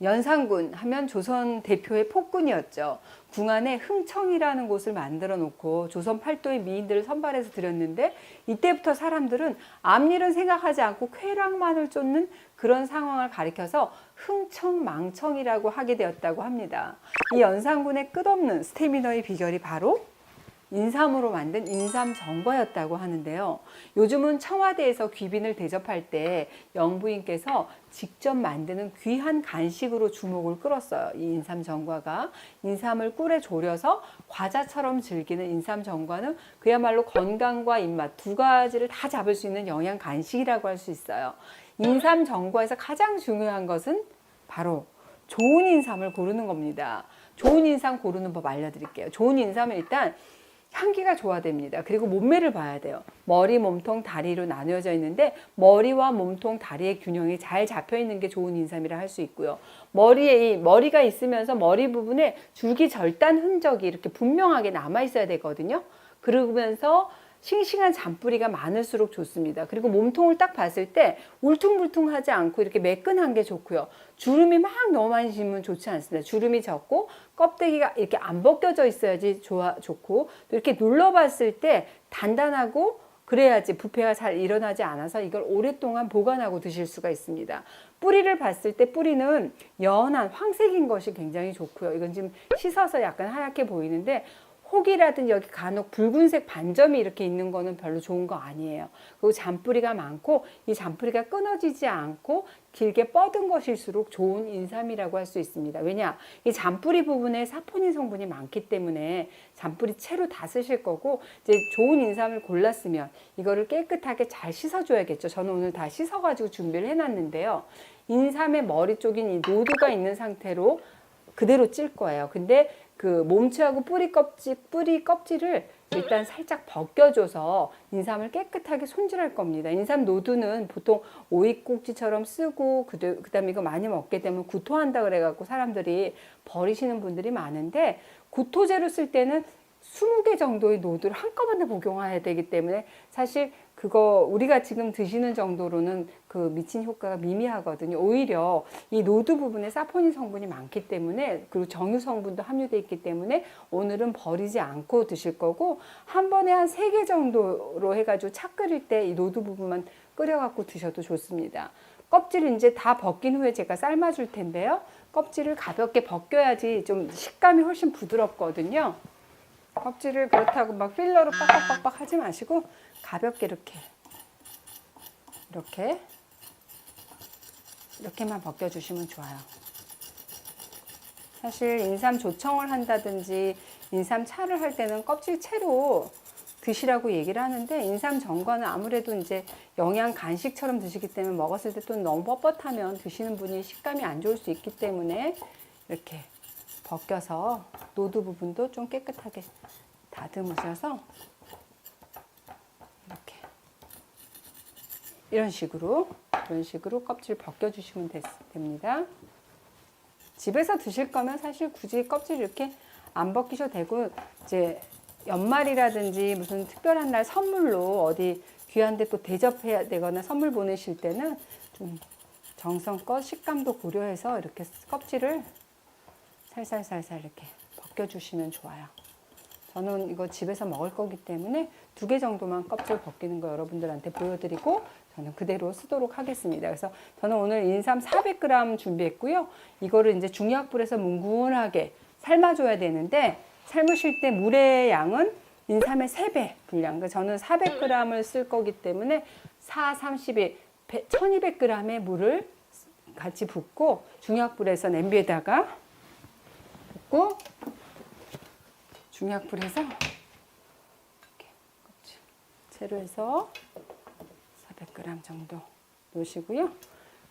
연산군 하면 조선 대표의 폭군이었죠. 궁안에 흥청이라는 곳을 만들어 놓고 조선 팔도의 미인들을 선발해서 드렸는데 이때부터 사람들은 앞일은 생각하지 않고 쾌락만을 쫓는 그런 상황을 가리켜서 흥청망청이라고 하게 되었다고 합니다. 이 연산군의 끝없는 스태미너의 비결이 바로 인삼으로 만든 인삼전과였다고 하는데요. 요즘은 청와대에서 귀빈을 대접할 때 영부인께서 직접 만드는 귀한 간식으로 주목을 끌었어요. 이 인삼전과가 인삼을 꿀에 졸여서 과자처럼 즐기는 인삼전과는 그야말로 건강과 입맛 두 가지를 다 잡을 수 있는 영양 간식이라고 할 수 있어요. 인삼전과에서 가장 중요한 것은 바로 좋은 인삼을 고르는 겁니다. 좋은 인삼 고르는 법 알려드릴게요. 좋은 인삼은 일단 향기가 좋아야 됩니다. 그리고 몸매를 봐야 돼요. 머리, 몸통, 다리로 나뉘어져 있는데 머리와 몸통, 다리의 균형이 잘 잡혀 있는 게 좋은 인삼이라 할 수 있고요. 머리가 있으면서 머리 부분에 줄기 절단 흔적이 이렇게 분명하게 남아 있어야 되거든요. 그러면서 싱싱한 잔뿌리가 많을수록 좋습니다. 그리고 몸통을 딱 봤을 때 울퉁불퉁하지 않고 이렇게 매끈한 게 좋고요. 주름이 막 너무 많이 지면 좋지 않습니다. 주름이 적고 껍데기가 이렇게 안 벗겨져 있어야지 좋고 또 이렇게 눌러봤을 때 단단하고 그래야지 부패가 잘 일어나지 않아서 이걸 오랫동안 보관하고 드실 수가 있습니다. 뿌리를 봤을 때 뿌리는 연한 황색인 것이 굉장히 좋고요. 이건 지금 씻어서 약간 하얗게 보이는데 혹이라든지 여기 간혹 붉은색 반점이 이렇게 있는 거는 별로 좋은 거 아니에요. 그리고 잔뿌리가 많고 이 잔뿌리가 끊어지지 않고 길게 뻗은 것일수록 좋은 인삼이라고 할 수 있습니다. 왜냐? 이 잔뿌리 부분에 사포닌 성분이 많기 때문에 잔뿌리 채로 다 쓰실 거고 이제 좋은 인삼을 골랐으면 이거를 깨끗하게 잘 씻어줘야겠죠. 저는 오늘 다 씻어가지고 준비를 해놨는데요. 인삼의 머리 쪽인 이 노두가 있는 상태로 그대로 찔 거예요. 근데 그 몸체하고 뿌리 껍질을 일단 살짝 벗겨줘서 인삼을 깨끗하게 손질할 겁니다. 인삼 노두는 보통 오이꼭지처럼 쓰고 그다음에 이거 많이 먹게 되면 구토한다 그래갖고 사람들이 버리시는 분들이 많은데 구토제로 쓸 때는 20개 정도의 노두를 한꺼번에 복용해야 되기 때문에 사실 그거 우리가 지금 드시는 정도로는 그 미친 효과가 미미하거든요. 오히려 이 노두 부분에 사포닌 성분이 많기 때문에 그리고 정유 성분도 함유되어 있기 때문에 오늘은 버리지 않고 드실 거고 한 번에 한 3개 정도로 해가지고 차 끓일 때 이 노두 부분만 끓여갖고 드셔도 좋습니다. 껍질을 이제 다 벗긴 후에 제가 삶아줄 텐데요. 껍질을 가볍게 벗겨야지 좀 식감이 훨씬 부드럽거든요. 껍질을 그렇다고 막 필러로 빡빡빡빡 하지 마시고 가볍게 이렇게만 벗겨주시면 좋아요. 사실 인삼 조청을 한다든지 인삼 차를 할 때는 껍질 채로 드시라고 얘기를 하는데 인삼 전과는 아무래도 이제 영양 간식처럼 드시기 때문에 먹었을 때 또 너무 뻣뻣하면 드시는 분이 식감이 안 좋을 수 있기 때문에 이렇게 벗겨서 노두 부분도 좀 깨끗하게 다듬으셔서 이렇게 이런 식으로 껍질 벗겨주시면 됩니다. 집에서 드실 거면 사실 굳이 껍질 이렇게 안 벗기셔도 되고 이제 연말이라든지 무슨 특별한 날 선물로 어디 귀한 데 또 대접해야 되거나 선물 보내실 때는 좀 정성껏 식감도 고려해서 이렇게 껍질을 살살살살 이렇게 벗겨주시면 좋아요. 저는 이거 집에서 먹을 거기 때문에 2개 정도만 껍질 벗기는 거 여러분들한테 보여드리고 저는 그대로 쓰도록 하겠습니다. 그래서 저는 오늘 인삼 400g 준비했고요. 이거를 이제 중약불에서 뭉근하게 삶아줘야 되는데 삶으실 때 물의 양은 인삼의 3배 분량. 저는 400g을 쓸 거기 때문에 4, 32, 1200g의 물을 같이 붓고 중약불에서 냄비에다가 붓고 중약불에서 이렇게 껍질 채로 해서 400g 정도 넣으시고요.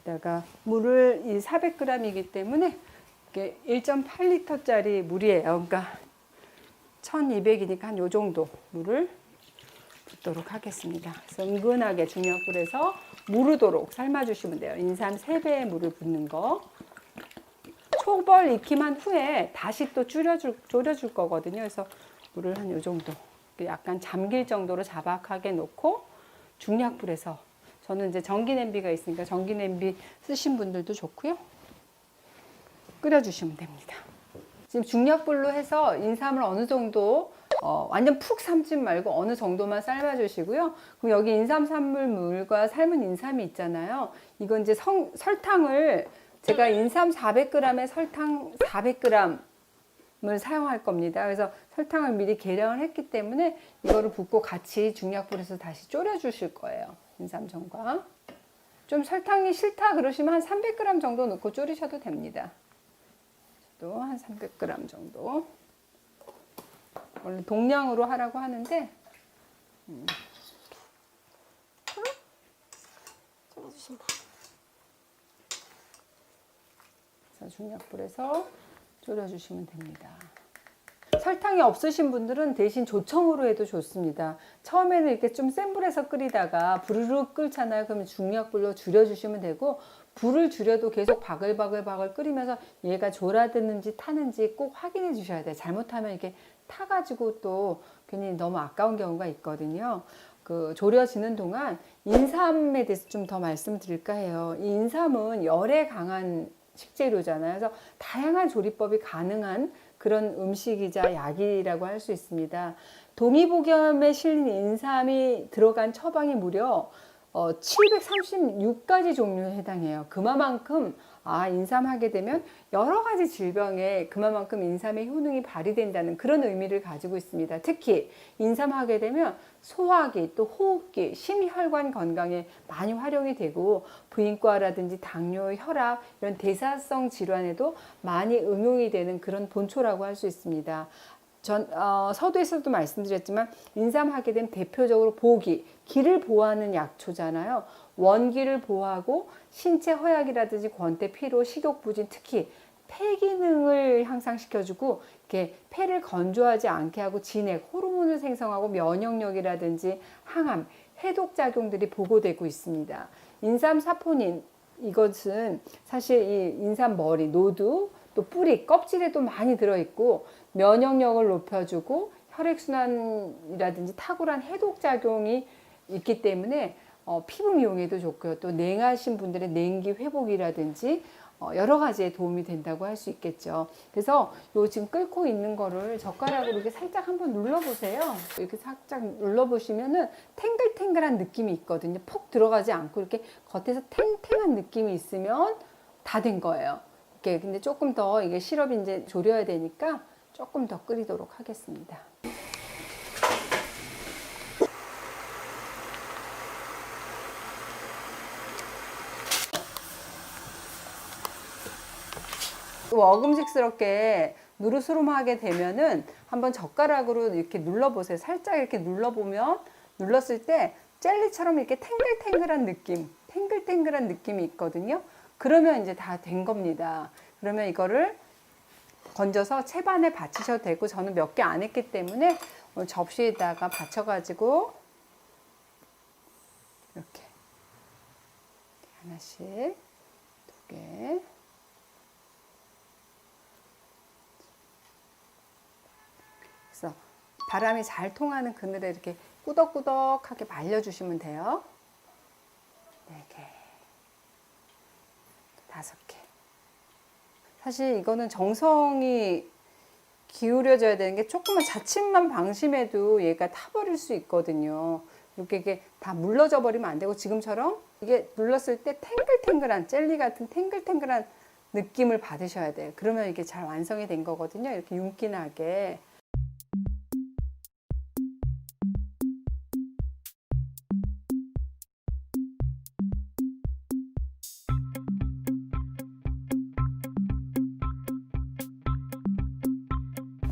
그다가 물을 이 400g이기 때문에 이게 1.8L짜리 물이에요. 그러니까 1200이니까 한 요 정도 물을 붓도록 하겠습니다. 그래서 은근하게 중약불에서 무르도록 삶아주시면 돼요. 인삼 3배의 물을 붓는 거. 초벌 익힘한 후에 다시 또 졸여줄 거거든요. 그래서 물을 한 요 정도 약간 잠길 정도로 자박하게 놓고 중약불에서 저는 이제 전기 냄비가 있으니까 전기 냄비 쓰신 분들도 좋고요. 끓여주시면 됩니다. 지금 중약불로 해서 인삼을 어느 정도 완전 푹 삶지 말고 어느 정도만 삶아주시고요. 그럼 여기 인삼 산물물과 삶은 인삼이 있잖아요. 이건 이제 설탕을 제가 인삼 400g에 설탕 400g을 사용할 겁니다. 그래서 설탕을 미리 계량을 했기 때문에 이거를 붓고 같이 중약불에서 다시 졸여 주실 거예요. 인삼전과. 좀 설탕이 싫다 그러시면 한 300g 정도 넣고 졸이셔도 됩니다. 또 한 300g 정도. 원래 동량으로 하라고 하는데 중약불에서 졸여주시면 됩니다. 설탕이 없으신 분들은 대신 조청으로 해도 좋습니다. 처음에는 이렇게 좀 센 불에서 끓이다가 부르르 끓잖아요. 그러면 중약불로 줄여주시면 되고, 불을 줄여도 계속 바글바글 끓이면서 얘가 졸아드는지 타는지 꼭 확인해 주셔야 돼요. 잘못하면 이렇게 타가지고 또 괜히 너무 아까운 경우가 있거든요. 그 졸여지는 동안 인삼에 대해서 좀 더 말씀드릴까 해요. 이 인삼은 열에 강한 식재료잖아요. 그래서 다양한 조리법이 가능한 그런 음식이자 약이라고 할 수 있습니다. 동의보감에 실린 인삼이 들어간 처방이 무려 736가지 종류에 해당해요. 그만큼 인삼하게 되면 여러 가지 질병에 그만큼 인삼의 효능이 발휘된다는 그런 의미를 가지고 있습니다. 특히 인삼하게 되면 소화기, 또 호흡기, 심혈관 건강에 많이 활용이 되고 부인과라든지 당뇨, 혈압 이런 대사성 질환에도 많이 응용이 되는 그런 본초라고 할 수 있습니다. 서두에서도 말씀드렸지만 인삼하게 되면 대표적으로 보기, 기를 보호하는 약초잖아요. 원기를 보호하고 신체 허약이라든지 권태, 피로, 식욕 부진, 특히 폐 기능을 향상시켜주고 이렇게 폐를 건조하지 않게 하고 진액, 호르몬을 생성하고 면역력이라든지 항암, 해독 작용들이 보고되고 있습니다. 인삼 사포닌, 이것은 사실 이 인삼 머리, 노두, 또 뿌리, 껍질에도 많이 들어있고 면역력을 높여주고 혈액순환이라든지 탁월한 해독 작용이 있기 때문에 피부 미용에도 좋고요. 또 냉하신 분들의 냉기 회복이라든지 여러 가지에 도움이 된다고 할 수 있겠죠. 그래서 요 지금 끓고 있는 거를 젓가락으로 이렇게 살짝 한번 눌러보세요. 이렇게 살짝 눌러보시면은 탱글탱글한 느낌이 있거든요. 푹 들어가지 않고 이렇게 겉에서 탱탱한 느낌이 있으면 다 된 거예요. 이렇게 근데 조금 더 이게 시럽이 이제 졸여야 되니까 조금 더 끓이도록 하겠습니다. 먹음직스럽게 누르스름하게 되면은 한번 젓가락으로 이렇게 눌러보세요. 살짝 이렇게 눌러보면 눌렀을 때 젤리처럼 이렇게 탱글탱글한 느낌이 있거든요. 그러면 이제 다 된 겁니다. 그러면 이거를 건져서 채반에 받치셔도 되고, 저는 몇 개 안 했기 때문에 접시에다가 받쳐가지고 이렇게 하나씩, 두 개. 그래서 바람이 잘 통하는 그늘에 이렇게 꾸덕꾸덕하게 말려주시면 돼요. 4개, 5개. 사실 이거는 정성이 기울여져야 되는 게, 조금만 자칫만 방심해도 얘가 타버릴 수 있거든요. 이렇게 이게 다 물러져 버리면 안 되고, 지금처럼 이게 눌렀을 때 탱글탱글한 젤리 같은 탱글탱글한 느낌을 받으셔야 돼요. 그러면 이게 잘 완성이 된 거거든요. 이렇게 윤기나게.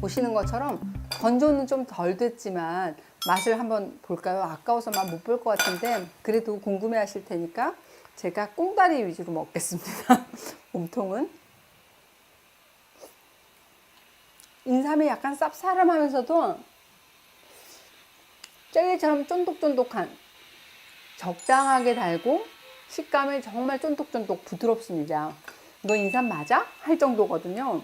보시는 것처럼 건조는 좀 덜 됐지만 맛을 한번 볼까요? 아까워서 맛 못 볼 것 같은데 그래도 궁금해 하실 테니까 제가 꽁다리 위주로 먹겠습니다. 몸통은. 인삼이 약간 쌉싸름하면서도 젤리처럼 쫀득쫀득한, 적당하게 달고 식감이 정말 쫀득쫀득 부드럽습니다. 이거 인삼 맞아? 할 정도거든요.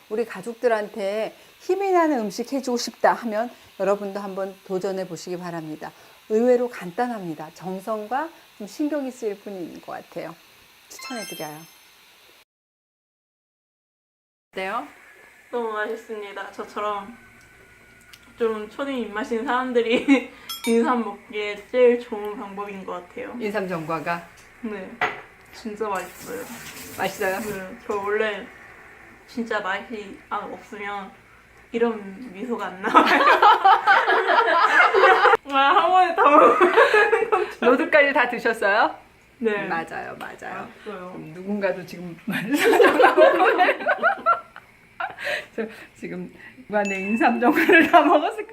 우리 가족들한테 힘이 나는 음식 해주고 싶다 하면 여러분도 한번 도전해 보시기 바랍니다. 의외로 간단합니다. 정성과 좀 신경이 쓰일 뿐인 것 같아요. 추천해 드려요. 어때요? 너무 맛있습니다. 저처럼 좀 초딩 입맛인 사람들이 인삼 먹기에 제일 좋은 방법인 것 같아요. 인삼 전과가 네, 진짜 맛있어요. 맛있어요? 네, 저 원래 진짜 맛이 없으면 이런 미소가 안 나와요. 한 번에 다 먹어요. 로드까지 다 드셨어요? 네, 맞아요. 맛있어요. 누군가도 지금 지금 입안에 인삼 전과를 다 먹었을까?